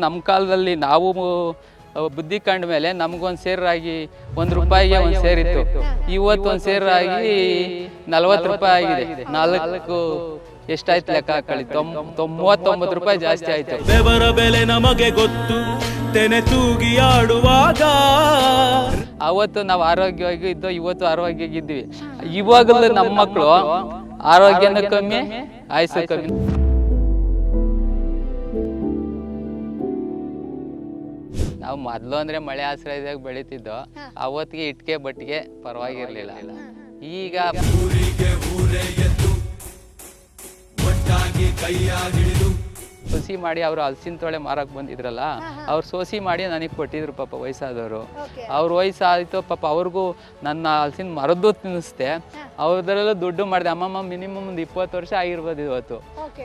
ನಮ್ಮ ಕಾಲದಲ್ಲಿ ನಾವು ಬುದ್ಧಿ ಕಂಡ ಮೇಲೆ ನಮಗೊಂದು ಸೇರಾಗಿ ₹1 ಒಂದು ಸೇರಿತ್ತು. ಇವತ್ತು ಒಂದು ಸೇರಾಗಿ ₹40 ಆಗಿದೆ. 4 ಎಷ್ಟಾಯ್ತು ಲೆಕ್ಕ ಹಾಕೊಳ್ಳಿ, ₹39 ಜಾಸ್ತಿ ಆಯ್ತು. ಬೆವರ ಬೆಲೆ ನಮಗೆ ಗೊತ್ತು, ತೆನೆ ತೂಗಿ ಆಡುವಾಗ. ಅವತ್ತು ನಾವು ಆರೋಗ್ಯವಾಗಿ ಇದ್ದೋ, ಇವತ್ತು ಆರೋಗ್ಯವಾಗಿ ಇದ್ವಿ. ಇವಾಗಲೂ ನಮ್ಮ ಮಕ್ಕಳು ಆರೋಗ್ಯನೂ ಕಮ್ಮಿ, ಆಯುಸ್ಸು ಕಮ್ಮಿ. ನಾವು ಮೊದಲು ಅಂದ್ರೆ ಮಳೆ ಆಶ್ರಯದಾಗ ಬೆಳೀತಿದ್ದೋ, ಅವತ್ತಿಗೆ ಇಟ್ಕೆ ಬಟ್ಟಿಗೆ ಪರವಾಗಿರ್ಲಿಲ್ಲ. ಈಗ ಸೊಸಿ ಮಾಡಿ ಅವರು ಹಲಸಿನ ತೊಳೆ ಮಾರಕ್ ಬಂದಿದ್ರಲ್ಲ, ಅವ್ರು ಸೋಸಿ ಮಾಡಿ ನನಗೆ ಕೊಟ್ಟಿದ್ರು ಪಾಪ ವಯಸ್ಸಾದವರು. ಅವ್ರ ವಯಸ್ಸಾಯ್ತು ಪಾಪ, ಅವ್ರಿಗೂ ನನ್ನ ಹಲಸಿನ ಮರದ್ದು ತಿನ್ನಿಸ್ದೆ. ಅವ್ರದ್ರಲ್ಲೂ ದುಡ್ಡು ಮಾಡಿದೆ. ಅಮ್ಮಮ್ಮ ಮಿನಿಮಮ್ ಒಂದು 20 ವರ್ಷ ಆಗಿರ್ಬೋದು ಇವತ್ತು.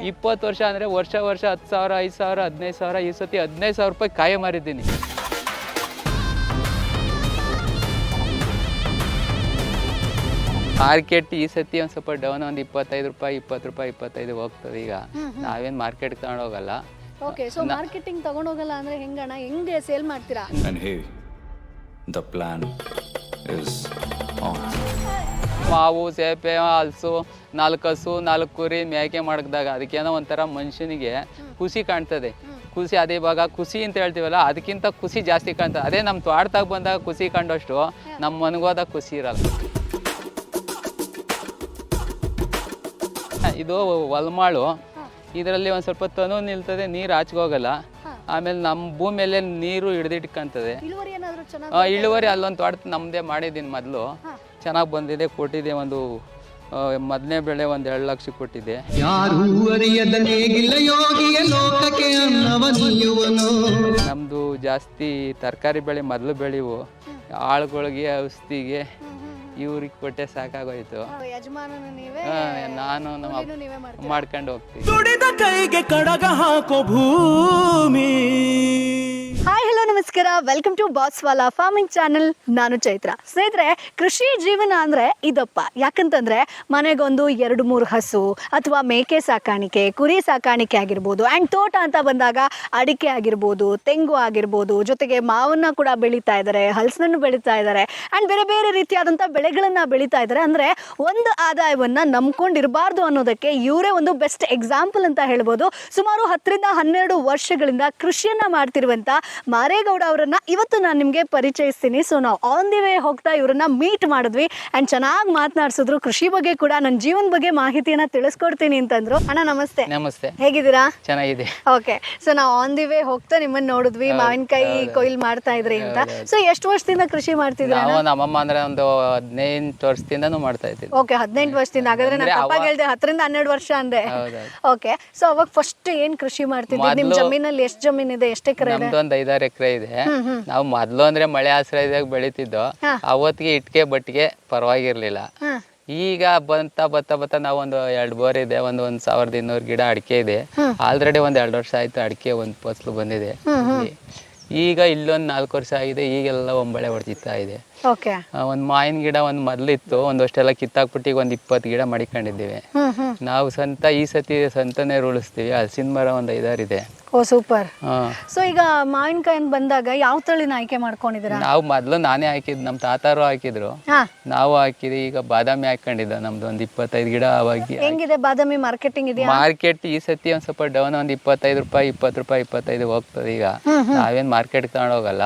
20 ವರ್ಷ ಅಂದರೆ ವರ್ಷ 10,000, 5,000, 15,000. ಈ ಸತಿ ₹15,000 ಕಾಯ ಮಾರಿದ್ದೀನಿ. ಮಾರ್ಕೆಟ್ ಈ ಸತಿ ಒಂದು ಸ್ವಲ್ಪ ಡೌನ್, ಒಂದು ₹25, ₹20, ಹೋಗ್ತದೆ. ಈಗ ನಾವೇನು ಮಾರ್ಕೆಟ್ ತಗೊಂಡು ಹೋಗಲ್ಲ. ಓಕೆ, ಸೊ ಮಾರ್ಕೆಟಿಂಗ್ ತಗೊಂಡು ಹೋಗಲ್ಲ ಅಂದ್ರೆ ಹೆಂಗಣ್ಣ, ಹೆಂಗೆ ಸೇಲ್ ಮಾಡ್ತೀರಾ? And hey, the plan is on. ಮಾವು, ಸೇಪೆ, ಹಲಸು, 4 ಹಸು 4 ಕುರಿ ಮೇಕೆ ಮಾಡಿದಾಗ ಅದಕ್ಕೇನೋ ಒಂಥರ ಮನುಷ್ಯನಿಗೆ ಖುಷಿ ಕಾಣ್ತದೆ. ಖುಷಿ ಅದೇ ಇವಾಗ ಖುಷಿ ಅಂತ ಹೇಳ್ತೀವಲ್ಲ, ಅದಕ್ಕಿಂತ ಖುಷಿ ಜಾಸ್ತಿ ಕಾಣ್ತದೆ. ಅದೇ ನಮ್ಮ ತೋಟದಾಗ ಬಂದಾಗ ಖುಷಿ ಕಂಡಷ್ಟು ನಮ್ಮ ಮನಗೋದಾಗ ಖುಷಿ ಇರಲ್ಲ. ಇದು ಹೊಲ್ಮಾಳು, ಇದರಲ್ಲಿ ಒಂದು ಸ್ವಲ್ಪ ತನು ನಿಲ್ತದೆ, ನೀರು ಆಚೆಗೋಗಲ್ಲ. ಆಮೇಲೆ ನಮ್ಮ ಭೂಮಿಯಲ್ಲೇ ನೀರು ಹಿಡಿದಿಟ್ಕೊಂತದೆ. ಇಳುವರಿ ಅಲ್ಲೊಂದು ತೋಟ ನಮ್ಮದೇ ಮಾಡಿದ್ದೀನಿ ಮೊದಲು, ಚೆನ್ನಾಗಿ ಬಂದಿದೆ. ಕೊಟ್ಟಿದೆ ಒಂದು ಮೊದಲನೇ ಬೆಳೆ ಒಂದು 2 ಲಕ್ಷ ಕೊಟ್ಟಿದೆ. ನಮ್ಮದು ಜಾಸ್ತಿ ತರಕಾರಿ ಬೆಳೆ ಮೊದಲು ಬೆಳೆವು, ಆಳುಗಳಿಗೆ ಔಷಧಿಗೆ ಇವ್ರಿಗೆ ಕೊಟ್ಟೆ ಸಾಕಾಗೋಯ್ತು. ನಾನು ಮಾಡ್ಕೊಂಡು ಹೋಗ್ತೀನಿ. ದುಡಿದ ಕೈಗೆ ಕಡಗ ಹಾಕೋ ಭೂಮಿ. ಹಾಯ್, ಹಲೋ, ನಮಸ್ಕಾರ. Welcome to Baswala farming channel. ನಾನು ಚೈತ್ರ. ಸ್ನೇಹಿತರೆ, ಕೃಷಿ ಜೀವನ ಅಂದರೆ ಇದಪ್ಪ. ಯಾಕಂತಂದರೆ ಮನೆಗೊಂದು 2-3 ಹಸು ಅಥವಾ ಮೇಕೆ ಸಾಕಾಣಿಕೆ, ಕುರಿ ಸಾಕಾಣಿಕೆ ಆಗಿರ್ಬೋದು. ಆ್ಯಂಡ್ ತೋಟ ಅಂತ ಬಂದಾಗ ಅಡಿಕೆ ಆಗಿರ್ಬೋದು, ತೆಂಗು ಆಗಿರ್ಬೋದು, ಜೊತೆಗೆ ಮಾವನ್ನು ಕೂಡ ಬೆಳೀತಾ ಇದ್ದಾರೆ, ಹಲಸನ್ನು ಬೆಳೀತಾ ಇದ್ದಾರೆ. ಆ್ಯಂಡ್ ಬೇರೆ ಬೇರೆ ರೀತಿಯಾದಂಥ ಬೆಳೆಗಳನ್ನು ಬೆಳೀತಾ ಇದ್ದಾರೆ. ಅಂದರೆ ಒಂದು ಆದಾಯವನ್ನು ನಂಬ್ಕೊಂಡಿರಬಾರ್ದು ಅನ್ನೋದಕ್ಕೆ ಇವರೇ ಒಂದು ಬೆಸ್ಟ್ ಎಕ್ಸಾಂಪಲ್ ಅಂತ ಹೇಳ್ಬೋದು. ಸುಮಾರು 10-12 ವರ್ಷಗಳಿಂದ ಕೃಷಿಯನ್ನು ಮಾಡ್ತಿರುವಂಥ ಮಾರೇಗೌಡ ಅವರನ್ನ ಇವತ್ತು ನಾನು ನಿಮಗೆ ಪರಿಚಯಿಸ್ತೀನಿ. ಸೊ ನಾವು ಆನ್ ದಿ ವೇ ಹೋಗ್ತಾ ಇವರನ್ನ ಮೀಟ್ ಮಾಡಿದ್ವಿ ಆ್ಯಂಡ್ ಚೆನ್ನಾಗಿ ಮಾತನಾಡಿಸಿದ್ರು. ಕೃಷಿ ಬಗ್ಗೆ ಕೂಡ, ನನ್ನ ಜೀವನ ಬಗ್ಗೆ ಮಾಹಿತಿಯನ್ನ ತಿಳಿಸ್ಕೊಡ್ತೀನಿ ಅಂತಂದ್ರು. ಅಣ್ಣ ನಮಸ್ತೆ. ನಮಸ್ತೆ. ಹೇಗಿದ್ದೀರಾ? ಚೆನ್ನಾಗಿದೆ. ಓಕೆ, ಸೊ ನಾವು ಆನ್ ದಿ ವೇ ಹೋಗ್ತಾ ನಿಮ್ಮನ್ನ ನೋಡಿದ್ವಿ, ಮಾವಿನಕಾಯಿ ಕೊಯ್ಲು ಮಾಡ್ತಾ ಇದ್ರಿ ಅಂತ. ಸೊ ಎಷ್ಟು ವರ್ಷದಿಂದ ಕೃಷಿ ಮಾಡ್ತಿದ್ರಿ? ನಮ್ಮಮ್ಮ ಅಂದ್ರೆ ಒಂದು 18 ವರ್ಷದಿಂದನೂ ಮಾಡ್ತಾ ಇದ್ದೀವಿ. ಓಕೆ, 18 ವರ್ಷದಿಂದ. ಹಾಗಾದ್ರೆ ನಾನು ತಪ್ಪಾಗಿ ಹೇಳಿದೆ, 10-12 ವರ್ಷ ಅಂದೆ. ಓಕೆ, ಸೊ ಅವಾಗ ಫಸ್ಟ್ ಏನ್ ಕೃಷಿ ಮಾಡ್ತಿದ್ವಿ? ನಿಮ್ ಜಮೀನಲ್ಲಿ ಎಷ್ಟು ಜಮೀನ್ ಇದೆ, ಎಷ್ಟು ಎಕರೆ ಇದೆ? ಒಂದು 5-6 ಎಕರೆ ಇದೆ. ನಾವು ಮೊದ್ಲು ಅಂದ್ರೆ ಮಳೆ ಆಶ್ರಯದಾಗ ಬೆಳೀತಿದ್ದೋ, ಅವತ್ತಿಗೆ ಇಟ್ಕೆ ಬಟ್ಟಿಗೆ ಪರವಾಗಿರ್ಲಿಲ್ಲ. ಈಗ ಬತ್ತ ನಾವು ಒಂದು 2 ಬೋರ್ ಇದೆ, ಒಂದು 1200 ಗಿಡ ಅಡಿಕೆ ಇದೆ. ಆಲ್ರೆಡಿ ಒಂದು 2 ವರ್ಷ ಆಯ್ತು ಅಡಿಕೆ ಒಂದು ಫಸಲು ಬಂದಿದೆ. ಈಗ ಇಲ್ಲೊಂದು 4 ವರ್ಷ ಆಗಿದೆ. ಈಗೆಲ್ಲ ಒಂಬಳೆ ಹೊಡ್ತಿತ್ತಾ ಇದೆ. ಒಂದು ಮಾವಿನ ಗಿಡ ಒಂದು ಮೊದಲಿತ್ತು, ಒಂದಷ್ಟೆಲ್ಲ ಕಿತ್ತಾಕ್ಬಿಟ್ಟು ಈಗ ಒಂದು 20 ಗಿಡ ಮಡಿಕೊಂಡಿದ್ದೀವಿ. ನಾವು ಈ ಸತಿ ಸಂತಾನೆ ಉಳಿಸ್ತೀವಿ. ಹಲಸಿನ ಮರ ಒಂದು 5-6 ಇದೆ. ಓ ಸೂಪರ್. ಸೊ ಈಗ ಮಾವಿನಕಾಯಿ ಬಂದಾಗ ಯಾವ ತಳಿನ ಆಯ್ಕೆ ಮಾಡ್ಕೊಂಡಿದ್ದೀರಾ? ನಾವು ಮೊದಲು ನಾನೇ ಹಾಕಿದ್, ನಮ್ಮ ತಾತಾರು ಹಾಕಿದ್ರು, ನಾವು ಹಾಕಿದ್ವಿ. ಈಗ ಬಾದಾಮಿ ಹಾಕೊಂಡಿದ್ದ ನಮ್ದು ಒಂದು 25 ಗಿಡ. ಅವಾಗ ಹೆಂಗಿದೆ ಬಾದಾಮಿ ಮಾರ್ಕೆಟಿಂಗ್ ಇದೆಯಾ? ಮಾರ್ಕೆಟ್ ಈ ಸತಿ ಒಂದ್ ಸ್ವಲ್ಪ ಡೌನ್, ಒಂದು ₹25, ₹20, ಹೋಗ್ತದೆ. ಈಗ ನಾವೇನ್ ಮಾರ್ಕೆಟ್ ತಗೊಂಡು ಹೋಗಲ್ಲ.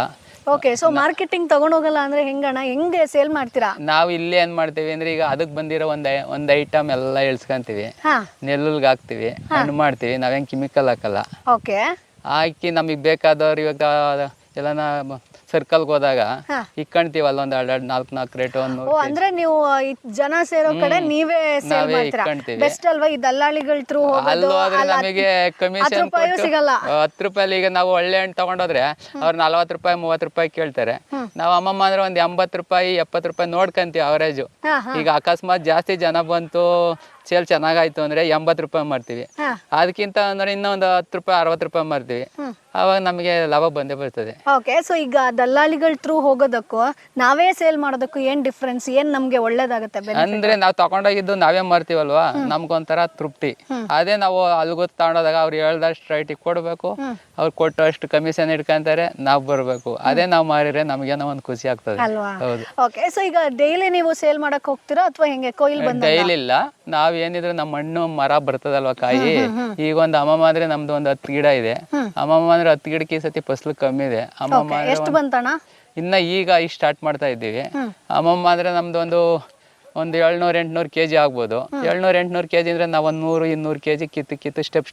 ಓಕೆ, ಸೊ ಮಾರ್ಕೆಟಿಂಗ್ ತಗೊಂಡ್ ಹೋಗಲ್ಲ ಅಂದ್ರೆ ಹೆಂಗಣ್ಣ, ಹೆಂಗೆ ಸೇಲ್ ಮಾಡ್ತೀರಾ? ನಾವು ಇಲ್ಲೇ ಏನ್ ಮಾಡ್ತೀವಿ ಅಂದ್ರೆ, ಈಗ ಅದಕ್ಕೆ ಬಂದಿರೋ ಒಂದ್ ಐಟಮ್ ಎಲ್ಲ ಇಳ್ಸ್ಕೊಂತೀವಿ, ನೆಲ್ಲುಲ್ಗೆ ಹಾಕ್ತಿವಿ, ಹಣ್ಣು ಮಾಡ್ತೀವಿ. ನಾವೇನ್ ಕೆಮಿಕಲ್ ಹಾಕಲ್ಲ. ಓಕೆ, ಹಾಕಿ ನಮಗ್ ಬೇಕಾದವ್ರು ಇವಾಗ ಎಲ್ಲಾನ ಸರ್ಕಲ್ಗೆ ಹೋದಾಗ ಇಕ್ಕೊಂತೀವಲ್ಲ, ಒಂದ್ 2-4 ರೇಟ್. ಅಂದ್ರೆ ನೀವು ಜನ ಸೇರೋ ಕಡೆ ನೀವೇ ಸೇಲ್ ಮಾಡ್ತೀರಾ? ಬೆಸ್ಟ್ ಅಲ್ವಾ? ಈ ದಲ್ಲಾಳಿಗಳ ಥ್ರೂ ನಮಗೆ ಕಮಿಷನ್ ಸಿಗಲ್ಲ. ₹10. ಈಗ ನಾವು ಒಳ್ಳೆ ಹಣ್ಣು ತಗೊಂಡೋದ್ರೆ ಅವ್ರು ₹40, ₹30 ಕೇಳ್ತಾರೆ. ನಾವು ಅಮ್ಮಮ್ಮ ಅಂದ್ರೆ ಒಂದ್ ₹80, ₹70 ನೋಡ್ಕಂತೀವಿ ಅವರೇಜು. ಈಗ ಅಕಸ್ಮಾತ್ ಜಾಸ್ತಿ ಜನ ಬಂತು, ಸೇಲ್ ಚೆನ್ನಾಗಾಯ್ತು ಅಂದ್ರೆ ₹80 ಮಾಡ್ತೀವಿ. ಅದಕ್ಕಿಂತ ಅಂದ್ರೆ ಇನ್ನೊಂದು ₹10, ₹60 ಮಾಡ್ತೀವಿ. ಆವಾಗ ನಮಗೆ ಲಾಭ ಬಂದೇ ಬರ್ತದೆ. ಓಕೆ, ಸೊ ಈಗ ದಲ್ಲಾಳಿಗಳ ಥ್ರೂ ಹೋಗೋದಕ್ಕೂ ನಾವೇ ಸೇಲ್ ಮಾಡೋದಕ್ಕೂ ಏನ್ ಡಿಫ್ರೆನ್ಸ್, ಏನ್ ನಮ್ಗೆ ಒಳ್ಳೇದಾಗುತ್ತೆ? ಅಂದ್ರೆ ನಾವು ತಗೊಂಡೋಗಿದ್ದು ನಾವೇ ಮಾರ್ತೀವಲ್ವಾ, ನಮ್ಗೊಂಥರ ತೃಪ್ತಿ. ಅದೇ ನಾವು ಅಲ್ಗೋ ತಗೊಂಡೋದಾಗ ಅವ್ರು ಹೇಳ್ದಷ್ಟು ರೈಟಿಗೆ ಕೊಡ್ಬೇಕು, ಅವ್ರು ಕೊಟ್ಟಷ್ಟು ಕಮಿಷನ್ ಇಟ್ಕೊಂತಾರೆ, ನಾವು ಬರ್ಬೇಕು. ಅದೇ ನಾವು ಮಾರಿದ್ರೆ ನಮ್ಗೇನೋ ಒಂದು ಖುಷಿ ಆಗ್ತದೆ. ಅಲ್ವಾ? ಹೌದು. ಓಕೆ, ಸೊ ಈಗ ಡೈಲಿ ನೀವು ಸೇಲ್ ಮಾಡಕ್ ಹೋಗ್ತೀರಾ ಅಥವಾ ಹೆಂಗೆ ಕೊಯ್ಲ್ ಬಂದ? ಡೈಲಿ ಇಲ್ಲ, ನಾವ್ ಏನಿದ್ರು ನಮ್ಮ ಹಣ್ಣು ಮರ ಬರ್ತದಲ್ವಾ ಕಾಯಿ. ಈಗ ಒಂದು ಅಮ್ಮಮ್ಮ ಅಂದ್ರೆ ನಮ್ದು ಒಂದು 10 ಗಿಡ ಇದೆ. ಅಮ್ಮಮ್ಮ ಅಂದ್ರೆ 10 ಗಿಡಕ್ಕೆ ಈ ಸತಿ ಫಸಲು ಕಮ್ಮಿ ಇದೆ. ಅಮ್ಮಮ್ಮ ಎಷ್ಟು ಬಂತಣ್ಣ? ಇನ್ನ ಈಗ ಸ್ಟಾರ್ಟ್ ಮಾಡ್ತಾ ಇದ್ದೀವಿ. ಅಮ್ಮಮ್ಮ ಅಂದ್ರೆ ನಮ್ದು ಒಂದು 700-800 kg ಆಗ್ಬೋದು. 700-800 kg ಅಂದ್ರೆ ನಾವು 100-200 kg ಕಿತ್ತು ಸ್ಟೆಪ್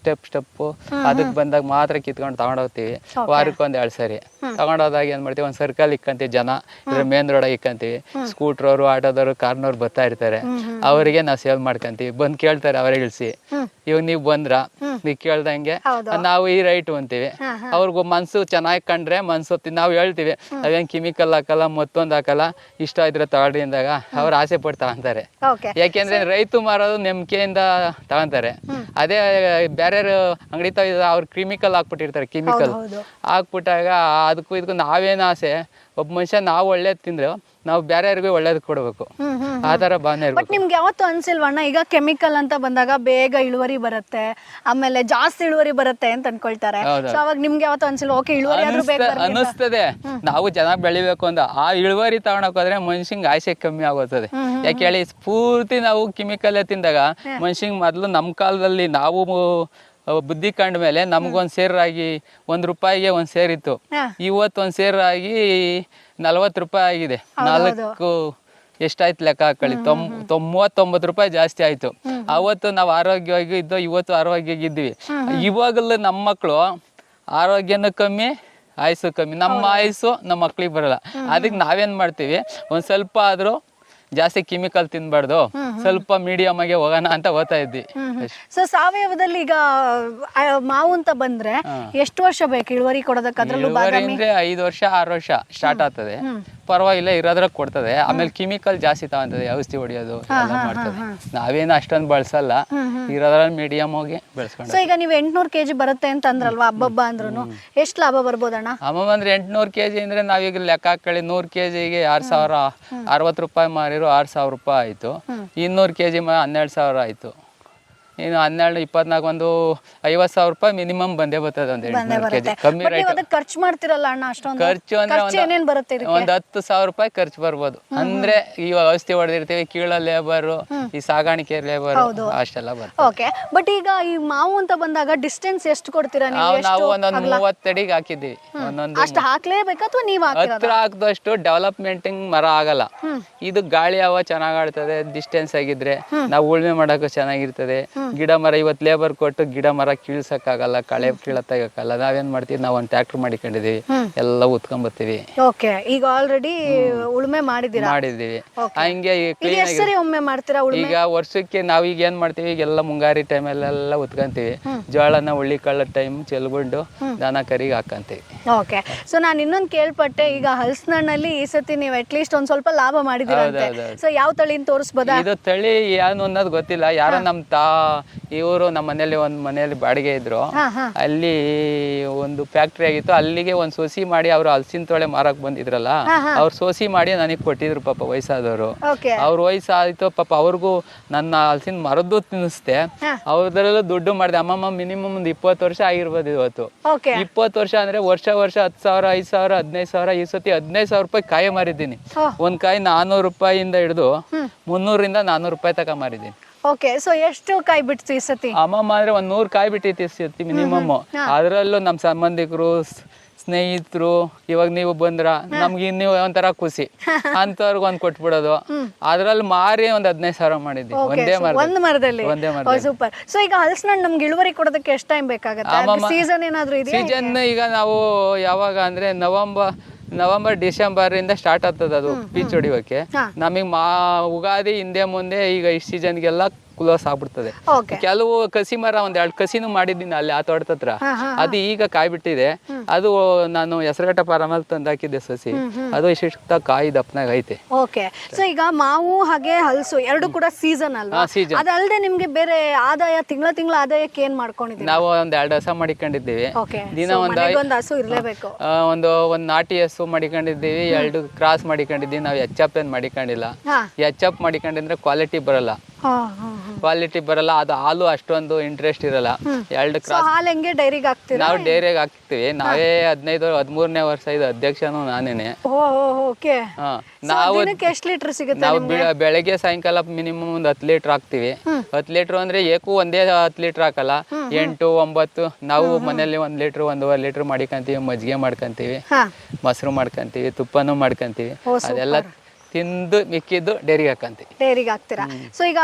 ಅದಕ್ಕೆ ಬಂದಾಗ ಮಾತ್ರ ಕಿತ್ಕೊಂಡು ತಗೊಂಡೋಗ್ತೀವಿ. ವಾರಕ್ಕೆ 1-2 ಸರಿ ತಗೊಂಡೋದಾಗ ಏನ್ ಮಾಡ್ತೀವಿ, ಒಂದು ಸರ್ಕಲ್ ಇಕ್ಕಂತೀವಿ. ಜನ ಇದ್ರ ಮೇನ್ ರೋಡ್ ಇಕ್ಕಂತೀವಿ. ಸ್ಕೂಟ್ರವರು, ಆಟೋದವರು, ಕಾರ್ನವ್ರು ಬರ್ತಾ ಇರ್ತಾರೆ. ಅವರಿಗೆ ನಾವು ಸೇಲ್ ಮಾಡ್ಕೊಂತೀವಿ. ಬಂದ್ ಕೇಳ್ತಾರೆ, ಅವರೇ ಇಳಿಸಿ. ಇವಾಗ ನೀವು ಬಂದ್ರ ನೀವು ಕೇಳ್ದಂಗೆ ನಾವು ಈ ರೈಟ್ ಅಂತೀವಿ. ಅವ್ರಿಗೂ ಮನ್ಸು ಚೆನ್ನಾಗಿ ಕಂಡ್ರೆ ಮನ್ಸು ನಾವು ಹೇಳ್ತೀವಿ, ಅವೇನ್ ಕೆಮಿಕಲ್ ಹಾಕಲ್ಲ, ಮತ್ತೊಂದು ಹಾಕಲ್ಲ, ಇಷ್ಟ ಇದ್ರೆ ತಗೊಳ್ರಿ ಅಂದಾಗ ಅವ್ರು ಆಸೆ ಪಟ್ಟು ತಗೊಂತಾರೆ. ಯಾಕೆಂದ್ರೆ ರೈತ ಮಾರೋದು ನಂಬಿಕೆಯಿಂದ ತಗೊಂತಾರೆ. ಅದೇ ಬೇರೆ ಅಂಗಡಿ ಅವ್ರು ಕೆಮಿಕಲ್ ಹಾಕ್ಬಿಟ್ಟಿರ್ತಾರೆ. ಕೆಮಿಕಲ್ ಹಾಕ್ಬಿಟ್ಟಾಗ ಅದಕ್ಕೂ ಇದಕ್ಕೂ ನಾವೇನು ಆಸೆ, ಒಬ್ಬ ಮನುಷ್ಯ ನಾವು ಒಳ್ಳೇದು ತಿಂದ್ರೆ ನಾವು ಬೇರೆಯವ್ರಿಗೂ ಒಳ್ಳೇದು ಕೊಡ್ಬೇಕು. ಆ ತರ ಭಾವನೆ ಇರ್ಬೇಕು. ಬಟ್ ನಿಮ್ಗೆ ಯಾವತ್ತೂ ಅನ್ಸಿಲ್ವಣ್ಣ, ಈಗ ಕೆಮಿಕಲ್ ಅಂತ ಬಂದಾಗ ಬೇಗ ಇಳುವರಿ ಬರುತ್ತೆ, ಆಮೇಲೆ ಜಾಸ್ತಿ ಇಳುವರಿ ಬರುತ್ತೆ ಅಂತ ಅನ್ಕೊಳ್ತಾರೆ. ಸೊ ಅವಾಗ ನಿಮ್ಗೆ ಯಾವತ್ತೂ ಅನ್ಸಿಲ್ವ, ಓಕೆ ಇಳುವರಿ ಆದ್ರೂ ಬೇಗ ಅನಿಸ್ತದೆ, ನಾವು ಚೆನ್ನಾಗಿ ಬೆಳಿಬೇಕು ಅಂತ. ಆ ಇಳುವರಿ ತಗೊಳಕ್ ಹೋದ್ರೆ ಮನುಷ್ಯಂಗೆ ಆಸೆ ಕಮ್ಮಿ ಆಗೋತದೆ. ಯಾಕೆ ಹೇಳಿ, ಪೂರ್ತಿ ನಾವು ಕೆಮಿಕಲ್ ತಿಂದಾಗ ಮನುಷ್ಯಂಗೆ ಮೊದ್ಲು ನಮ್ಮ ಕಾಲದಲ್ಲಿ ನಾವು ಬುದ್ಧಿ ಕಂಡ ಮೇಲೆ ನಮ್ಗೊಂದ್ ಸೇರಾಗಿ ₹1 ಒಂದ್ ಸೇರಿತ್ತು. ಇವತ್ತು ಒಂದ್ ಸೇರಾಗಿ ₹40 ಆಗಿದೆ. 4 ಎಷ್ಟಾಯ್ತು ಲೆಕ್ಕ ಹಾಕೊಳ್ಳಿ, ₹39 ಜಾಸ್ತಿ ಆಯ್ತು. ಅವತ್ತು ನಾವು ಆರೋಗ್ಯವಾಗಿ ಇದ್ದೋ, ಇವತ್ತು ಆರೋಗ್ಯವಾಗಿದ್ವಿ. ಇವಾಗಲೂ ನಮ್ಮ ಮಕ್ಕಳು ಆರೋಗ್ಯನೂ ಕಮ್ಮಿ, ಆಯುಸ್ಸು ಕಮ್ಮಿ. ನಮ್ಮ ಆಯುಸ್ಸು ನಮ್ಮ ಮಕ್ಳಿಗೆ ಬರಲ್ಲ. ಅದಕ್ಕೆ ನಾವೇನ್ ಮಾಡ್ತೀವಿ, ಒಂದ್ ಸ್ವಲ್ಪ ಆದ್ರೂ ಜಾಸ್ತಿ ಕೆಮಿಕಲ್ ತಿನ್ಬಾರ್ದು, ಸ್ವಲ್ಪ ಮೀಡಿಯಮ್ ಆಗಿ ಹೋಗೋಣ ಅಂತ ಓದ್ತಾ ಇದ್ವಿ. ಸೊ ಸಾವಯವದಲ್ಲಿ ಈಗ ಮಾವು ಅಂತ ಬಂದ್ರೆ ಎಷ್ಟು ವರ್ಷ ಬೇಕು ಇಳುವರಿ ಕೊಡೋದಕ್ಕೆ? ಇಳುವರಿ ಅಂದ್ರೆ 5 ವರ್ಷ 6 ವರ್ಷ ಸ್ಟಾರ್ಟ್ ಆಗ್ತದೆ. ಪರವಾಗಿಲ್ಲ, ಇರೋದ್ರ ಕೊಡ್ತದೆ. ಆಮೇಲೆ ಕೆಮಿಕಲ್ ಜಾಸ್ತಿ ತಗೊಂತದೆ, ಔಷಧಿ ಹೊಡಿಯೋದು ಎಲ್ಲ ಮಾಡ್ತದೆ. ನಾವೇನು ಅಷ್ಟೊಂದು ಬಳಸಲ್ಲ, ಇರೋದ್ರಲ್ಲಿ ಮೀಡಿಯಮ್ ಹೋಗಿ ಬೆಳೆಸ್ಕೊಂಡು. ಸೊ ಈಗ ನೀವು 800 kg ಬರುತ್ತೆ ಅಂತ ಅಂದ್ರಲ್ವಾ, ಹಬ್ಬ ಅಂದ್ರೂ ಎಷ್ಟು ಲಾಭ ಬರ್ಬೋದಣ್ಣ? ಅಮ್ಮ ಅಂದ್ರೆ 800 kg ಅಂದ್ರೆ ನಾವೀಗ ಲೆಕ್ಕ ಹಾಕೊಳ್ಳಿ, 100 kgಗೆ ₹6,060 ಮಾರಿರೋ ₹6,000 ಆಯ್ತು. 200 kg 12,000 ಆಯ್ತು. ಇನ್ನು 12, 24 ಒಂದು ₹50,000 ಮಿನಿಮಮ್ ಬಂದೇ ಬರ್ತದೆ. ಒಂದು 800 kg ಕಮ್ಮಿ ರೈಟ್. ಖರ್ಚು ಮಾಡ್ತಿರಲ್ಲ ಅಣ್ಣ ಅಷ್ಟೊಂದು? ಖರ್ಚು ಅಂದ್ರೆ ಒಂದು ₹10,000 ಖರ್ಚು ಬರ್ಬೋದು. ಅಂದ್ರೆ ಈಗ ಔಷಧಿ ಹೊಡೆದಿರ್ತೀವಿ, ಕೀಳ ಲೇಬರ್, ಈ ಸಾಗಾಣಿಕೆ ಲೇಬರ್ ಅಷ್ಟೆಲ್ಲ ಬರ್ತದೆ. ಓಕೆ, ಬಟ್ ಈಗ ಈ ಮಾವು ಅಂತ ಬಂದಾಗ ಡಿಸ್ಟೆನ್ಸ್ ಎಷ್ಟು ಕೊಡ್ತೀರಾ ನೀವು? ನಾವು ಒಂದೊಂದು 30 ಅಡಿಗೆ ಹಾಕಿದ್ದೀವಿ. ಒಂದೊಂದು ಅಷ್ಟು ಹಾಕ್ಲೇಬೇಕಾ ಅಥವಾ ನೀವು ಹತ್ರ ಹಾಕಿದಷ್ಟು ಡೆವಲಪ್ಮೆಂಟಿಂಗ್ ಮರ ಆಗಲ್ಲ. ಇದು ಗಾಳಿ ಹವಾ ಚೆನ್ನಾಗ್ ಆಡ್ತದೆ. ಡಿಸ್ಟೆನ್ಸ್ ಆಗಿದ್ರೆ ನಾವು ಉಳ್ಮೆ ಮಾಡಕ್ಕೂ ಚೆನ್ನಾಗಿರ್ತದೆ. ಗಿಡ ಮರ ಇವತ್ತು ಲೇಬರ್ ಕೊಟ್ಟು ಗಿಡ ಮರ ಕೀಳ್ಸಕ್ಕಾಗಲ್ಲ, ಕಳೆ ಕೀಳತ್ತಾಗಲ್ಲ. ನಾವೇನ್ ಮಾಡ್ತೀವಿ, ನಾವು ಒಂದು ಟ್ರ್ಯಾಕ್ಟರ್ ಮಾಡಿಕೊಂಡಿದೀವಿ, ಎಲ್ಲ ಉತ್ಕೊಂಡ್ ಬರ್ತೀವಿ. ಓಕೆ, ಈಗ ಆಲ್ರೆಡಿ ಉಳುಮೆ ಮಾಡಿದೀವಿ. ಹಂಗೆ ಒಮ್ಮೆ ಮಾಡ್ತೀರಾ? ಈಗ ವರ್ಷಕ್ಕೆ ನಾವೀಗ ಏನ್ ಮಾಡ್ತೀವಿ, ಈಗೆಲ್ಲ ಮುಂಗಾರಿ ಟೈಮಲ್ಲೆಲ್ಲ ಉತ್ಕೊಂತೀವಿ. ಜೋಳನ ಉಳ್ಳಿ ಕಳ್ಳ ಟೈಮ್ ಚೆಲ್ಕೊಂಡು ದನ ಕರಿಗೆ ಹಾಕಂತೀವಿ. ಓಕೆ, ಸೊ ನಾನು ಇನ್ನೊಂದು ಕೇಳ್ಪಟ್ಟೆ, ಈಗ ಹಲಸಿನಣ್ಣಲ್ಲಿ ಈ ಸತಿ ನೀವು ಅಟ್ಲೀಸ್ಟ್ ಒಂದ್ ಸ್ವಲ್ಪ ಲಾಭ ಮಾಡಿದಿರಂತೆ. ಸೊ ಯಾವ ತಳಿನ ತೋರಿಸ್ಬೋದಾ? ಇದು ತಳಿ ಏನು ಅನ್ನೋದು ಗೊತ್ತಿಲ್ಲ. ಯಾರೋ ಇವರು ನಮ್ಮ ಮನೇಲಿ ಒಂದು ಮನೆಯಲ್ಲಿ ಬಾಡಿಗೆ ಇದ್ರು. ಅಲ್ಲಿ ಒಂದು ಫ್ಯಾಕ್ಟ್ರಿ ಆಗಿತ್ತು. ಅಲ್ಲಿಗೆ ಒಂದು ಸೋಸಿ ಮಾಡಿ ಅವ್ರು ಹಲಸಿನ ತೊಳೆ ಮಾರಕ್ ಬಂದಿದ್ರಲ್ಲ, ಅವ್ರು ಸೋಸಿ ಮಾಡಿ ನನಗೆ ಕೊಟ್ಟಿದ್ರು. ಪಾಪ ವಯಸ್ಸಾದವರು, ಅವ್ರ ವಯಸ್ಸಾಯ್ತು ಪಾಪ. ಅವ್ರಿಗೂ ನನ್ನ ಹಲಸಿನ ಮರದ್ದು ತಿನ್ನಿಸ್ದೆ, ಅವ್ರದ್ರಲ್ಲೂ ದುಡ್ಡು ಮಾಡಿದೆ. ಅಮ್ಮಮ್ಮ ಮಿನಿಮಮ್ ಒಂದು 20 ವರ್ಷ ಆಗಿರ್ಬೋದು ಇವತ್ತು. 20 ವರ್ಷ ಅಂದ್ರೆ ವರ್ಷ 10,000, 5,000, 15,000. ಈ ಸತಿ ₹15,000 ಕಾಯಿ ಮಾರಿದ್ದೀನಿ. ಒಂದ್ ಕಾಯಿ ₹400 ಹಿಡಿದು ₹300-400 ತಕ ಮಾರಿದ್ದೀನಿ. ಓಕೆ, ಸೊ ಎಷ್ಟು ಕಾಯಿ ಬಿಡ್ತು ಈ ಸತಿ? ಅಮ್ಮಮ್ಮ ಅಂದ್ರೆ 100 ಕಾಯಿ ಬಿಟ್ಟಿತ್ತು ಈ ಸತಿ ಮಿನಿಮಮ್. ಅದ್ರಲ್ಲೂ ನಮ್ಮ ಸಂಬಂಧಿಕರು, ಸ್ನೇಹಿತರು, ಇವಾಗ ನೀವು ಬಂದ್ರ ನಮ್ಗೆ ಇನ್ನೂ ಒಂಥರ ಖುಷಿ. ಅಂತವ್ರಿಗೆ ಒಂದ್ ಕೊಟ್ಬಿಡೋದು. ಅದ್ರಲ್ಲಿ ಮಾರಿ ಒಂದ್ 15,000 ಮಾಡಿದ್ವಿ ಒಂದೇ ಮರದಲ್ಲಿ. ಸೂಪರ್. ಸೊ ಈಗ ಹಲಸಿನ ಹಣ್ಣು ನಮ್ಗೆ ಇಳುವರಿ ಕೊಡೋದಕ್ಕೆ ಎಷ್ಟು ಟೈಮ್ ಬೇಕಾಗುತ್ತೆ? ಸೀಸನ್ ಏನಾದ್ರು ಇದೆಯಾ? ಸೀಸನ್ ಈಗ ನಾವು ಯಾವಾಗ ಅಂದ್ರೆ ನವೆಂಬರ್ ಡಿಸೆಂಬರ್ ಇಂದ ಸ್ಟಾರ್ಟ್ ಆಗ್ತದೆ ಅದು ಪೀಚ್ ಹೊಡಿಯೋಕೆ. ನಮಗೆ ಉಗಾದಿ ಹಿಂದೆ ಮುಂದೆ ಈಗ ಈ ಸೀಸನ್ಗೆಲ್ಲ ಕ್ಲೋಸ್ ಆಗ್ಬಿಡ್ತದೆ. ಓಕೆ. ಕೆಲವು ಕಸಿ ಮರ ಒಂದ್ 2 ಕಸಿನೂ ಮಾಡಿದ್ದೀನಿ ಅಲ್ಲಿ ಆ ತೋಟದ ಹತ್ರ. ಅದು ಈಗ ಕಾಯಿ ಬಿಟ್ಟಿದೆ. ಅದು ನಾನು ಹೆಸರುಘಟ್ಟ ಪಾರಮಲ್ ತಂದು ಹಾಕಿದ್ದೆ ಸಸಿ. ಅದು ಇಷ್ಟ ಕಾಯಿ ದಪ್ಪನಾಗ ಐತೆ. ಓಕೆ. ಸೊ ಈಗ ಮಾವು ಹಾಗೆ ಹಲಸು ಎರಡು ಕೂಡ ಸೀಸನ್ ಅಲ್ವಾ? ಅದಲ್ಲದೆ ನಿಮ್ಗೆ ಬೇರೆ ಆದಾಯ ತಿಂಗಳ ಆದಾಯಕ್ಕೆ ಏನ್ ಮಾಡ್ಕೊಂಡಿದ್ದೀವಿ? ನಾವು ಒಂದ್ 2 ಹಸ ಮಾಡಿಕೊಂಡಿದ್ದೀವಿ. ದಿನ ಒಂದು ಹಸು ಇರ್ಲೇಬೇಕು. ಒಂದು ನಾಟಿ ಹಸು ಮಾಡಿಕೊಂಡಿದ್ದೀವಿ, 2 ಕ್ರಾಸ್ ಮಾಡಿಕೊಂಡಿದ್ದೀವಿ. ನಾವು ಎಚ್ ಏನ್ ಮಾಡಿಕೊಂಡಿಲ್ಲ. ಎಚ್ ಮಾಡಿಕೊಂಡಿದ್ರೆ ಕ್ವಾಲಿಟಿ ಬರಲ್ಲ. ಅದು ಹಾಲು ಅಷ್ಟೊಂದು ಇಂಟ್ರೆಸ್ಟ್ ಇರಲ್ಲ. 2 ಕ್ರಾಸ್ ಹಾಲು ಹೆಂಗೆ ಡೈರಿಗೆ ಹಾಕ್ತೀರಾ? ನಾವು ಡೈರಿಗೆ ಹಾಕ್ತಿವಿ. ನಾವೇ 15-13ನೇ ವರ್ಷ ಇದು ಅಧ್ಯಕ್ಷನು ನಾನೇನೆ. ನಾವು ಎಷ್ಟು ಲೀಟರ್ ಸಿಗುತ್ತೆ? ನಾವು ಬೆಳಗ್ಗೆ ಸಾಯಂಕಾಲ ಮಿನಿಮಮ್ ಒಂದು 10 ಲೀಟರ್ ಹಾಕ್ತಿವಿ. 10 ಲೀಟರ್ ಅಂದ್ರೆ ಏಕು ಒಂದೇ 10 ಲೀಟರ್ ಹಾಕಲ್ಲ, 8, 9. ನಾವು ಮನೆಯಲ್ಲಿ 1 ಲೀಟರ್ 1.5 ಲೀಟರ್ ಮಾಡ್ಕೊಂತೀವಿ. ಮಜ್ಜಿಗೆ ಮಾಡ್ಕೊಂತೀವಿ, ಮೊಸರು ಮಾಡ್ಕೊಂತೀವಿ, ತುಪ್ಪನೂ ಮಾಡ್ಕೊಂತೀವಿ. ಅದೆಲ್ಲ ತಿಂದು ಮಿಕ್ಕಿದ್ದು ಡೈರಿಗೆ ಹಾಕಂತೀವಿ. ಡೈರಿಗೆ ಹಾಕ್ತೀರಾ? ಸೊ ಈಗ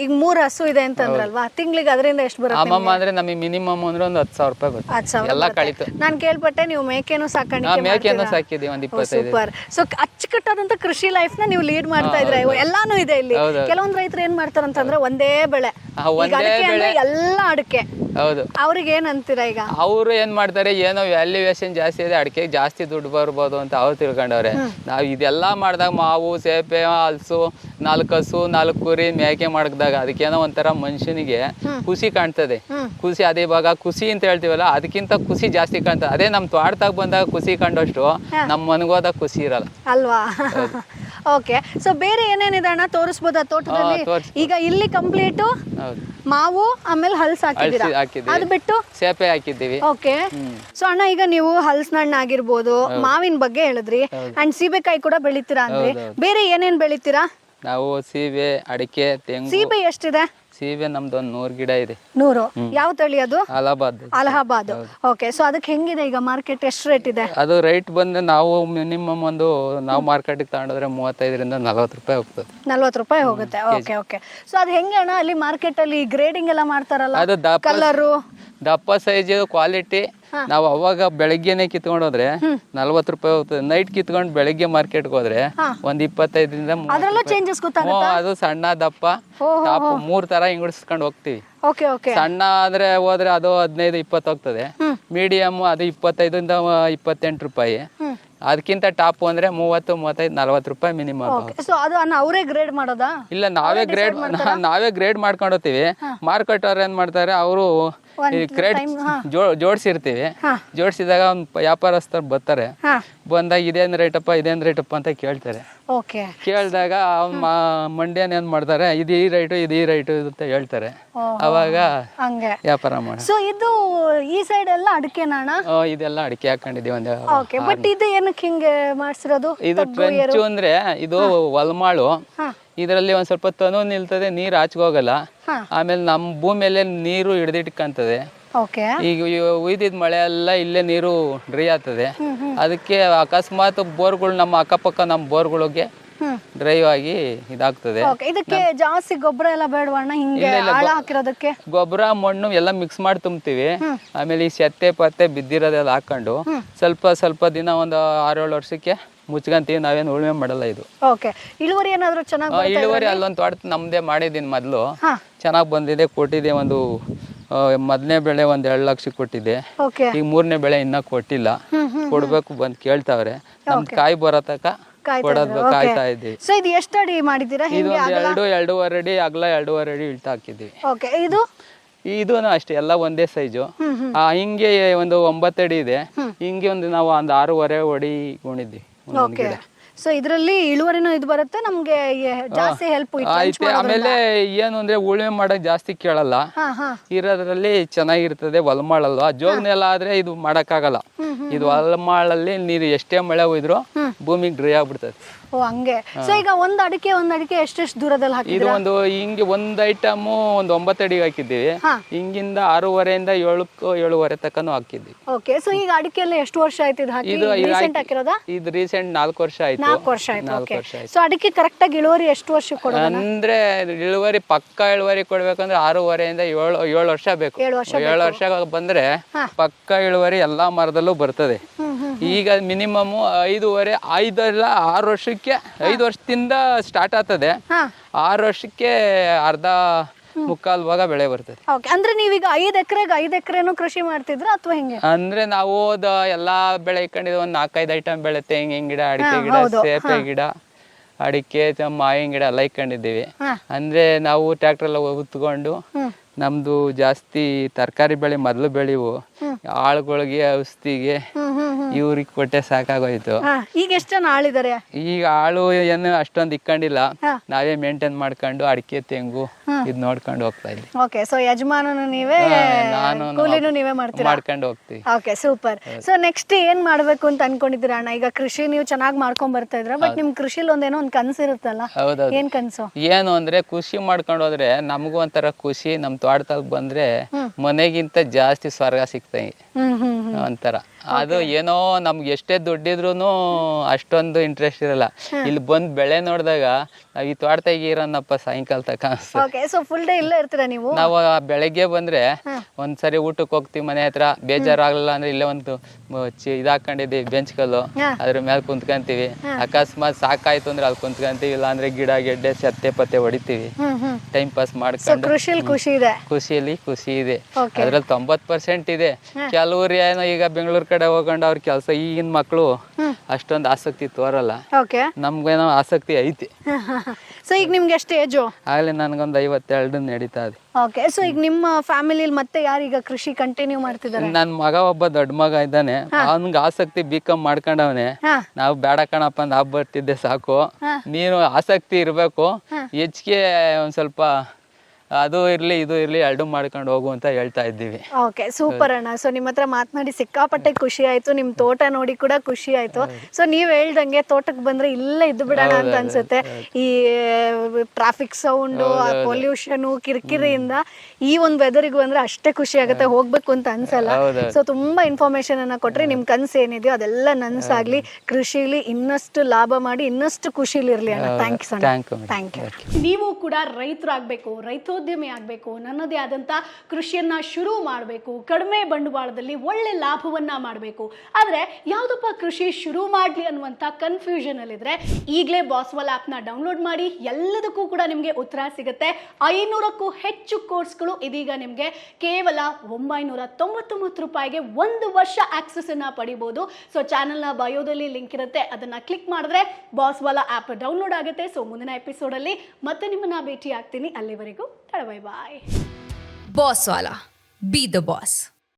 ಈಗ 3 ಹಸು ಇದೆ ಅಂತಂದ್ರಲ್ವಾ, ತಿಂಗಳಿಗೆ ಅದರಿಂದ ಎಷ್ಟು ಬರುತ್ತೆ? ಅಮ್ಮಮ್ಮ ಅಂದ್ರೆ ನಮಗೆ ಮಿನಿಮಮ್ ಅಂದ್ರೆ ಒಂದು 10,000 ರೂಪಾಯಿ ಬರುತ್ತೆ. ಎಲ್ಲ ಕಳಿತು. ನಾನು ಕೇಳ್ಪಟ್ಟೆ ನೀವು ಮೇಕೆನೂ ಸಾಕಾಣಿಕೆ ಮೇಕೆನೂ ಸಾಕಿದೀವಿ ಒಂದು 25. ಸೂಪರ್. ಸೊ ಅಚ್ಚುಕಟ್ಟಾದಂತ ಕೃಷಿ ಲೈಫ್ ನ ನೀವು ಲೀಡ್ ಮಾಡ್ತಾ ಇದ್ರೆ. ಎಲ್ಲಾನು ಇದೆ ಇಲ್ಲಿ. ಕೆಲವೊಂದ್ ರೈತರು ಏನ್ ಮಾಡ್ತಾರಂತಂದ್ರೆ ಒಂದೇ ಬೆಳೆ, ಎಲ್ಲ ಅಡಿಕೆ. ಹೌದು. ಅವ್ರಿಗೆ ಏನ್ ಅಂತೀರಾ ಈಗ? ಅವ್ರು ಏನ್ ಮಾಡ್ತಾರೆ, ಏನೋ ವ್ಯಾಲ್ಯೂಯೇಷನ್ ಜಾಸ್ತಿ ಇದೆ, ಅಡಿಕೆ ಜಾಸ್ತಿ ದುಡ್ಡು ಬರ್ಬೋದು ಅಂತ ಅವ್ರು ತಿಳ್ಕೊಂಡವ್ರೆ. ನಾವು ಇದೆಲ್ಲ ಮಾಡಿದಾಗ ಮಾವು, ಸೇಪೆ, ಹಲಸು, 4 ಹಸು 4 ಕುರಿ ಮೇಕೆ ಮಾಡಿದಾಗ ಅದಕ್ಕೇನೋ ಒಂಥರ ಮನುಷ್ಯನಿಗೆ ಖುಷಿ ಕಾಣ್ತದೆ. ಖುಷಿ ಅದೇ ಇವಾಗ ಖುಷಿ ಅಂತ ಹೇಳ್ತೀವಲ್ಲ, ಅದಕ್ಕಿಂತ ಖುಷಿ ಜಾಸ್ತಿ ಕಾಣ್ತದೆ. ಅದೇ ನಮ್ ತೋಟದಾಗ ಬಂದಾಗ ಖುಷಿ ಕಂಡಷ್ಟು ನಮ್ ಮನ್ಗೋದಾಗ ಖುಷಿ ಇರಲ್ಲ ಅಲ್ವಾ? ಓಕೆ. ಸೊ ಬೇರೆ ಏನೇನಿದೆ ಅಣ್ಣ ತೋರಿಸ್ಬೋದಾ ತೋಟದಲ್ಲಿ? ಈಗ ಇಲ್ಲಿ ಕಂಪ್ಲೀಟ್ ಮಾವು ಆಮೇಲೆ ಹಲ್ಸ್ ಹಾಕಿದ್ದೀರಾ, ಅದು ಬಿಟ್ಟು ಸೇಪೆ ಹಾಕಿದ್ದೀವಿ. ಓಕೆ. ಸೊ ಅಣ್ಣ ಈಗ ನೀವು ಹಲ್ಸನಣ್ಣ ಆಗಿರ್ಬೋದು, ಮಾವಿನ ಬಗ್ಗೆ ಹೇಳಿದ್ರಿ, ಅಂಡ್ ಸೀಬೆಕಾಯಿ ಕೂಡ ಬೆಳಿತೀರಾ ಅಂದ್ರೆ ಬೇರೆ ಏನೇನ್ ಬೆಳಿತೀರಾ? ನಾವು ಸೀಬೆ, ಅಡಿಕೆ, ತೆಂಗು. ಸೀಬೆ ಎಷ್ಟಿದೆ? ಸೀಬೆ ನಮ್ದು 100 ಗಿಡ ಇದೆ. 100? ಯಾವ ತಳಿ ಅದು? ಅಲಹಾಬಾದ್. ಓಕೆ. ಸೊ ಅದಕ್ಕೆ ಹೆಂಗಿದೆ ಈಗ ಮಾರ್ಕೆಟ್, ಎಷ್ಟು ರೇಟ್ ಇದೆ? ಅದು ರೇಟ್ ಬಂದ್ರೆ ನಾವು ಮಿನಿಮಮ್ ನಾವು ಮಾರ್ಕೆಟ್ ತಗೊಂಡ್ರೆ 35ರಿಂದ 40 ರೂಪಾಯಿ ಹೋಗ್ತದೆ. 40 ರೂಪಾಯಿ ಹೋಗುತ್ತೆ. Okay okay. ಸೊ ಅದು ಹೆಂಗೆ ಅಣ್ಣ ಅಲ್ಲಿ ಮಾರ್ಕೆಟ್ ಅಲ್ಲಿ ಗ್ರೇಡಿಂಗ್ ಎಲ್ಲ ಮಾಡ್ತಾರಲ್ಲ, ಅದು ಕಲರು ದಪ್ಪ ಸೈಜ್ ಕ್ವಾಲಿಟಿ. ನಾವು ಅವಾಗ ಬೆಳಗ್ಗೆನೆ ಕಿತ್ಕೊಂಡೋದ್ರೆ 40 ರೂಪಾಯಿ ಹೋಗ್ತದೆ. ನೈಟ್ ಕಿತ್ಕೊಂಡು ಬೆಳಗ್ಗೆ ಮಾರ್ಕೆಟ್ಗೆ ಹೋದ್ರೆ ಒಂದ್ 25ರಿಂದ 30. ಅದು ಸಣ್ಣ ದಪ್ಪ ಟಾಪ್ 3 ತರ ಹಿಂಗಡಿಸ್ಕೊಂಡು ಹೋಗ್ತಿವಿ. ಸಣ್ಣ ಆದ್ರೆ ಹೋದ್ರೆ ಅದು 15-20 ಹೋಗ್ತದೆ. ಮೀಡಿಯಂ ಅದು 25ರಿಂದ 28 ರೂಪಾಯಿ. ಅದಕ್ಕಿಂತ ಟಾಪ್ ಅಂದ್ರೆ 30, 35, 40 ರೂಪಾಯಿ ಮಿನಿಮಮ್. ಅವರೇ ಗ್ರೇಡ್ ಮಾಡೋದಾ? ಇಲ್ಲ, ನಾವೇ ಗ್ರೇಡ್ ಮಾಡ್ಕೊಂಡು ಹೋಗ್ತೀವಿ. ಮಾರ್ಕೆಟ್ ಅವ್ರು ಏನ್ ಮಾಡ್ತಾರೆ, ಅವರು ಗ್ರೇಡ್ ಜೋಡಿಸಿರ್ತೀವಿ. ಜೋಡಿಸಿದಾಗ ವ್ಯಾಪಾರಸ್ಥರು ಬರ್ತಾರೆ. ಬಂದಾಗ ಇದೇನ್ ರೇಟಪ್ಪ ಅಂತ ಕೇಳ್ತಾರೆ. ಕೇಳಿದಾಗ ಮಂಡ್ಯನ ಏನ್ ಮಾಡ್ತಾರೆ, ಇದು ಈ ರೈಟು ಅಂತ ಹೇಳ್ತಾರೆ. ಅವಾಗ ವ್ಯಾಪಾರ ಮಾಡಿ. ಸೊ ಇದು ಈ ಸೈಡ್ ಎಲ್ಲ ಅಡಿಕೆನಾ? ಇದೆಲ್ಲ ಅಡಿಕೆ ಹಾಕೊಂಡಿದೀವಿ. ಬಟ್ ಇದು ಏನಕ್ಕೆ ಹಿಂಗೆ ಮಾಡ್ಸಿರೋದು? ಇದು ಟ್ರೆಂಚ್ ಅಂದ್ರೆ ಇದು ಹೊಲ್ಮಾಳು. ಇದರಲ್ಲಿ ಒಂದ್ ಸ್ವಲ್ಪ ತನು ನಿಲ್ತದೆ, ನೀರ್ ಆಚೆಗೋಗಲ್ಲ. ಆಮೇಲೆ ನಮ್ ಭೂಮಿಯಲ್ಲೇ ನೀರು ಹಿಡಿದಿಟ್ಕಂತದೆ. ಈಗ ಉಯ್ದಿದ್ ಮಳೆ ಎಲ್ಲ ಇಲ್ಲೇ ನೀರು ಡ್ರೈ ಆಗ್ತದೆ. ಅದಕ್ಕೆ ಅಕಸ್ಮಾತ್ ಬೋರ್ಗಳು ನಮ್ಮ ಅಕ್ಕಪಕ್ಕ ನಮ್ಮ ಬೋರ್ಗಳಿಗೆ ಡ್ರೈ ಆಗಿ ಇದಾಗ್ತದೆ. ಇದಕ್ಕೆ ಜಾಸ್ತಿ ಗೊಬ್ಬರ ಎಲ್ಲ ಬೇಡವಣ್ಣ? ಹಿಂಗೆ ಆಳ ಹಾಕಿರೋದಕ್ಕೆ ಗೊಬ್ಬರ ಮಣ್ಣು ಎಲ್ಲ ಮಿಕ್ಸ್ ಮಾಡಿ ತುಂಬ್ತೀವಿ. ಆಮೇಲೆ ಈ ಸೆತ್ತೆ ಪತ್ತೆ ಬಿದ್ದಿರೋದೆಲ್ಲ ಹಾಕೊಂಡು ಸ್ವಲ್ಪ ದಿನ ಒಂದು 6-7 ವರ್ಷಕ್ಕೆ ಮುಚ್ಕಂತೀವಿ. ನಾವೇನು ಉಳುಮೆ ಮಾಡಲ್ಲ. ಇದು ಇಳುವರಿ ಏನಾದ್ರು ಚೆನ್ನಾಗಿ? ಇಳುವರಿ ಅಲ್ಲೊಂದು ತೋಟ ನಮ್ದೇ ಮಾಡಿದೀನಿ ಮೊದ್ಲು, ಚೆನ್ನಾಗಿ ಬಂದಿದೆ. ಕೊಟ್ಟಿದೆ ಒಂದು ಮೊದಲನೇ ಬೆಳೆ 2 ಲಕ್ಷ ಕೊಟ್ಟಿದೆ. ಈಗ 3ನೇ ಬೆಳೆ ಇನ್ನ ಕೊಟ್ಟಿಲ್ಲ, ಕೊಡ್ಬೇಕು. ಬಂದ್ ಕೇಳ್ತಾವ್ರೆ. ನಮ್ದು ಕಾಯಿ ಬರೋ ತನಕ ಕೊಡೋದು ಕಾಯ್ತಾ ಇದ್ದೀವಿ. ಇದು ಎಷ್ಟು ಅಡಿ ಮಾಡಿದೀರಾ? ಇದು 2-2.5 ಅಡಿ ಅಗಲ, 2.5 ಅಡಿ ಇಳ್ತಾ ಹಾಕಿದ್ದೀವಿ. ಇದು ಅಷ್ಟೇ, ಎಲ್ಲ ಒಂದೇ ಸೈಜು. ಹಿಂಗೆ ಒಂದು 9 ಅಡಿ ಇದೆ. ಹಿಂಗೆ ನಾವು ಒಂದು 6.5 ಅಡಿ ಗುಣಿದ್ವಿ. ಸೊ ಇದರಲ್ಲಿ ಇಳುವರಿನೂ ಇದು ಬರುತ್ತೆ ನಮ್ಗೆ, ಜಾಸ್ತಿ ಹೆಲ್ಪ್ ಆಯ್ತು. ಆಮೇಲೆ ಏನು ಅಂದ್ರೆ ಉಳುಮೆ ಮಾಡಕ್ ಜಾಸ್ತಿ ಕೇಳಲ್ಲ, ಇರೋದ್ರಲ್ಲಿ ಚೆನ್ನಾಗಿರ್ತದೆ. ಹೊಲಮಾಳಲ್ವಾ, ಜೋಗ್ನೆಲ್ಲ ಆದ್ರೆ ಇದು ಮಾಡಕ್ಕಾಗಲ್ಲ. ಇದು ಹೊಲಮಾಳಲ್ಲಿ ನೀರು ಎಷ್ಟೇ ಮಳೆ ಹೋಯ್ದ್ರು ಭೂಮಿಗೆ ಡ್ರೈ ಆಗ್ಬಿಡ್ತದೆ. ಹಂಗೆ. ಸೊ ಈಗ ಒಂದ್ ಅಡಿಕೆ ಎಷ್ಟೆಷ್ಟು ದೂರದಲ್ಲಿ ಹಾಕಿದ್ದೀರಾ? ಇದು ಒಂದು ಹಿಂಗೆ ಒಂದ್ ಐಟಮ್ ಒಂದು 9 ಅಡಿಗೆ ಹಾಕಿದ್ದೀವಿ. ಹಿಂಗಿಂದ 6.5ರಿಂದ 7-7.5 ತನಕನೂ ಹಾಕಿದ್ವಿ. ಓಕೆ. ಸೊ ಈಗ ಅಡಿಕೆ ಎಲ್ಲ ಎಷ್ಟು ವರ್ಷ ಆಯ್ತು ಇದು ಹಾಕಿ? ಇದು ರೀಸೆಂಟ್ 4 ವರ್ಷ ಆಯ್ತು. 4 ವರ್ಷ ಆಯ್ತು. ಸೊ ಅಡಿಕೆ ಕರೆಕ್ಟ್ ಆಗಿ ಇಳುವರಿ ಎಷ್ಟು ವರ್ಷ ಕೊಡೋದು? ಅಂದ್ರೆ ಇಳುವರಿ ಪಕ್ಕ ಇಳುವರಿ ಕೊಡ್ಬೇಕಂದ್ರೆ 6.5ರಿಂದ 7 ವರ್ಷ ಬೇಕು. 7 ವರ್ಷ ಬಂದ್ರೆ ಪಕ್ಕ ಇಳುವರಿ ಎಲ್ಲಾ ಮರದಲ್ಲೂ ಬರ್ತದೆ. ಈಗ ಮಿನಿಮಮ್ 5 ವರ್ಷಕ್ಕೆ 5 ವರ್ಷದಿಂದ ಸ್ಟಾರ್ಟ್ ಆಗ್ತದೆ. 6 ವರ್ಷಕ್ಕೆ ಅರ್ಧ ಮುಕ್ಕಾಲು ಭಾಗ ಬೆಳೆ ಬರ್ತದೆ. ಓಕೆ, ಅಂದ್ರೆ ನೀವೀಗ 5 ಎಕರೆನೂ ಕೃಷಿ ಮಾಡ್ತಿದ್ರ ಅಥವಾ ಹೆಂಗೆ? ಅಂದ್ರೆ ನಾವು ಎಲ್ಲಾ ಬೆಳೆ ಇಟ್ಕೊಂಡಿದ್ವಿ, ಒಂದು 4-5 ಐಟಮ್ ಬೆಳೆ, ತೆಂಗಿನ ಗಿಡ, ಅಡಿಕೆ ಗಿಡ, ಸೇಪೆ ಗಿಡ, ಅಡಿಕೆ, ಮಾವಿನ ಗಿಡ ಎಲ್ಲ ಇಟ್ಕೊಂಡಿದ್ದೀವಿ. ಅಂದ್ರೆ ನಾವು ಟ್ರ್ಯಾಕ್ಟರ್ ಎಲ್ಲ ಉತ್ಕೊಂಡು ನಮ್ದು ಜಾಸ್ತಿ ತರಕಾರಿ ಬೆಳೆ ಮೊದಲು ಬೆಳೆವು, ಆಳುಗಳಿಗೆ ಔಷಧಿಗೆ ಇವ್ರಿಗೆ ಕೊಟ್ಟೆ ಸಾಕಾಗೋಯ್ತು. ಈಗ ಎಷ್ಟು ಜನ ಆಳಿದ್ದಾರೆ? ಈಗ ಆಳು ಏನು ಅಷ್ಟೊಂದು ಇಕ್ಕೊಂಡಿಲ್ಲ, ನಾವೇ ಮೇಂಟೈನ್ ಮಾಡ್ಕೊಂಡು ಅಡಿಕೆ ತೆಂಗು ಇದ್ ನೋಡ್ಕೊಂಡು ಹೋಗ್ತಾ ಇದ್ವಿ. ಓಕೆ, ಸೊ ಯಜಮಾನನು ನೀವೇ, ಕೂಲಿನೂ ನೀವೇ ಮಾಡ್ಕೊಂಡು ಹೋಗ್ತೀವಿ. Okay, super. ಸೊ ನೆಕ್ಸ್ಟ್ ಏನ್ ಮಾಡ್ಬೇಕು ಅಂತ ಅನ್ಕೊಂಡಿದ್ದೀರಾ ಅಣ್ಣ? ಈಗ ಕೃಷಿ ನೀವು ಚೆನ್ನಾಗಿ ಮಾಡ್ಕೊಂಡ್ ಬರ್ತಾ ಇದ್ರ, ಬಟ್ ನಿಮ್ ಕೃಷಿಲಿ ಒಂದೇನೋ ಒಂದ್ ಕನ್ಸು ಇರುತ್ತಲ್ಲ, ಏನ್ ಕನ್ಸು? ಏನು ಅಂದ್ರೆ ಕೃಷಿ ಮಾಡ್ಕೊಂಡು ಹೋದ್ರೆ ನಮಗೂ ಒಂಥರ ಖುಷಿ. ನಮ್ ತೋಟದಾಗ ಬಂದ್ರೆ ಮನೆಗಿಂತ ಜಾಸ್ತಿ ಸ್ವರ್ಗ ಸಿಗ್ತಂಗೆ ಒಂಥರ. ಅದು ಏನೋ ನಮ್ಗೆ ಎಷ್ಟೇ ದುಡ್ಡಿದ್ರೂ ಅಷ್ಟೊಂದು ಇಂಟ್ರೆಸ್ಟ್ ಇರಲ್ಲ. ಇಲ್ಲಿ ಬಂದ್ ಬೆಳೆ ನೋಡಿದಾಗ ನಾವ್ ಈ ತೋಟದಾಗ ಇರೋನಪ್ಪ ಸಾಯಂಕಾಲ ತಕ ಅನ್ಸುತ್ತೆ. ಸೊ ಫುಲ್ ಡೇ ಇಲ್ಲೇ ಇರ್ತೀರಾ ನೀವು? ನಾವು ಬೆಳಗ್ಗೆ ಬಂದ್ರೆ ಒಂದ್ಸರಿ ಊಟಕ್ಕೆ ಹೋಗ್ತಿವಿ ಮನೆ ಹತ್ರ, ಬೇಜಾರಾಗ್ಲಿಲ್ಲ ಅಂದ್ರೆ ಇಲ್ಲೇ ಒಂದು ಇದಾಕೊಂಡಿದ್ದೀವಿ ಬೆಂಚ್ ಕಲ್ಲು, ಅದ್ರ ಮೇಲೆ ಕುಂತ್ಕೊಂತೀವಿ. ಅಕಸ್ಮಾತ್ ಸಾಕಾಯ್ತು ಅಂದ್ರೆ ಅಲ್ಲಿ ಕುಂತ್ಕೊಂತೀವಿ, ಇಲ್ಲ ಅಂದ್ರೆ ಗಿಡ ಗೆಡ್ಡೆ ಸತ್ತೆ ಪತ್ತೆ ಹೊಡಿತೀವಿ, ಟೈಮ್ ಪಾಸ್ ಮಾಡ್ಕೊಂಡು. ಕೃಷಿಯಲ್ಲಿ ಖುಷಿ ಇದೆ? ಖುಷಿಯಲ್ಲಿ ಖುಷಿ ಇದೆ, ಅದ್ರಲ್ಲಿ 90% ಇದೆ. ಕೆಲವ್ರು ಏನೋ ಈಗ ಬೆಂಗಳೂರು ಕಡೆ ಹೋಗೊಂಡು ಅವ್ರ ಕೆಲಸ, ಈಗಿನ ಮಕ್ಕಳು ಅಷ್ಟೊಂದು ಆಸಕ್ತಿ ತೋರಲ್ಲ, ನಮ್ಗೇನೋ ಆಸಕ್ತಿ ಐತಿ. ಸೊ ಈಗ ನಿಮ್ಗೆ ಎಷ್ಟು ಏಜು? ಆಗ್ಲೇ ನನ್ಗೊಂದು 52 ನಡೀತಾ ಇದೆ. ಓಕೆ, ಸೊ ಈಗ ನಿಮ್ಮ ಫ್ಯಾಮಿಲಿಯಲ್ಲಿ ಮತ್ತೆ ಯಾರೀಗ ಕೃಷಿ ಕಂಟಿನ್ಯೂ ಮಾಡ್ತಿದ್ದಾರೆ? ನನ್ ಮಗ ಒಬ್ಬ ದೊಡ್ಡ ಮಗ ಇದ್ದಾನೆ, ಅವನ್ಗೆ ಆಸಕ್ತಿ B.Com ಮಾಡ್ಕೊಂಡವನೆ. ನಾವು ಬೇಡ ಕಣಪ್ಪ ನಾವು ಬರ್ತಿದ್ದೆ ಸಾಕು, ನೀನು ಆಸಕ್ತಿ ಇರ್ಬೇಕು, ಹೆಚ್ಚಿಗೆ ಒಂದ್ ಸ್ವಲ್ಪ ಅದು ಇರ್ಲಿ ಇದು ಇರ್ಲಿ ಎರಡು ಮಾಡ್ಕೊಂಡು ಹೋಗು ಅಂತ ಹೇಳ್ತಾ ಇದ್ದೀವಿ. ಓಕೆ, ಸೂಪರ್ ಅಣ್ಣ. ಸೊ ನಿಮ್ಮ ಹತ್ರ ಮಾತನಾಡಿ ಸಿಕ್ಕಾಪಟ್ಟೆ ಖುಷಿ ಆಯ್ತು, ನಿಮ್ ತೋಟ ನೋಡಿ ಕೂಡ ಖುಷಿ ಆಯ್ತು. ಸೊ ನೀವ್ ಹೇಳ್ದಂಗೆ ತೋಟಕ್ಕೆ ಬಂದ್ರೆ ಇಲ್ಲೇ ಇದ್ದು ಬಿಡೋಣ ಅಂತ ಅನ್ಸುತ್ತೆ. ಈ ಟ್ರಾಫಿಕ್ ಸೌಂಡು, ಪೊಲ್ಯೂಷನ್, ಕಿರಿಕಿರಿಯಿಂದ ಈ ಒಂದು ವೆದರಿಗೂ ಬಂದ್ರೆ ಅಷ್ಟೇ ಖುಷಿ ಆಗುತ್ತೆ, ಹೋಗ್ಬೇಕು ಅಂತ ಅನ್ಸಲ್ಲ. ಸೊ ತುಂಬಾ ಇನ್ಫಾರ್ಮೇಶನ್ ಅನ್ನ ಕೊಟ್ರಿ. ನಿಮ್ ಕನ್ಸು ಏನಿದೆಯೋ ಅದೆಲ್ಲ ನನ್ಸಾಗ್ಲಿ, ಕೃಷಿಲಿ ಇನ್ನಷ್ಟು ಲಾಭ ಮಾಡಿ ಇನ್ನಷ್ಟು ಖುಷಿಲಿ ಇರ್ಲಿ ಅಣ್ಣ. ಥ್ಯಾಂಕ್ಸ್ ಅಣ್ಣ. Thank you. ನೀವು ಕೂಡ ರೈತರಾಗಬೇಕು, ರೈತೋದ್ಯಮಿ ಆಗಬೇಕು, ನನ್ನದೇ ಆದಂಥ ಕೃಷಿಯನ್ನ ಶುರು ಮಾಡಬೇಕು, ಕಡಿಮೆ ಬಂಡವಾಳದಲ್ಲಿ ಒಳ್ಳೆ ಲಾಭವನ್ನ ಮಾಡಬೇಕು, ಆದರೆ ಯಾವುದಪ್ಪ ಕೃಷಿ ಶುರು ಮಾಡಲಿ ಅನ್ನುವಂಥ ಕನ್ಫ್ಯೂಷನ್ ಅಲ್ಲಿದ್ರೆ ಈಗಲೇ ಬಾಸ್ವಾಲ್ ಆ್ಯಪ್ನ ಡೌನ್ಲೋಡ್ ಮಾಡಿ. ಎಲ್ಲದಕ್ಕೂ ಕೂಡ ನಿಮಗೆ ಉತ್ತರ ಸಿಗುತ್ತೆ. 500ಕ್ಕೂ ಹೆಚ್ಚು ಕೋರ್ಸ್ಗಳು ಇದೀಗ ನಿಮಗೆ ಕೇವಲ 999 ರೂಪಾಯಿಗೆ 1 ವರ್ಷ ಆಕ್ಸೆಸ್ ಅನ್ನ ಪಡಿಬಹುದು. ಸೊ ಚಾನೆಲ್ನ ಬಯೋದಲ್ಲಿ ಲಿಂಕ್ ಇರುತ್ತೆ, ಅದನ್ನ ಕ್ಲಿಕ್ ಮಾಡಿದ್ರೆ ಬಾಸ್ವಾಲ್ ಆ್ಯಪ್ ಡೌನ್ಲೋಡ್ ಆಗುತ್ತೆ. ಸೊ ಮುಂದಿನ ಎಪಿಸೋಡಲ್ಲಿ ಮತ್ತೆ ನಿಮ್ಮನ್ನ ಭೇಟಿ ಆಗ್ತೀನಿ. ಅಲ್ಲಿವರೆಗೂ ಬಾಯ್. Bosswala. Be the boss.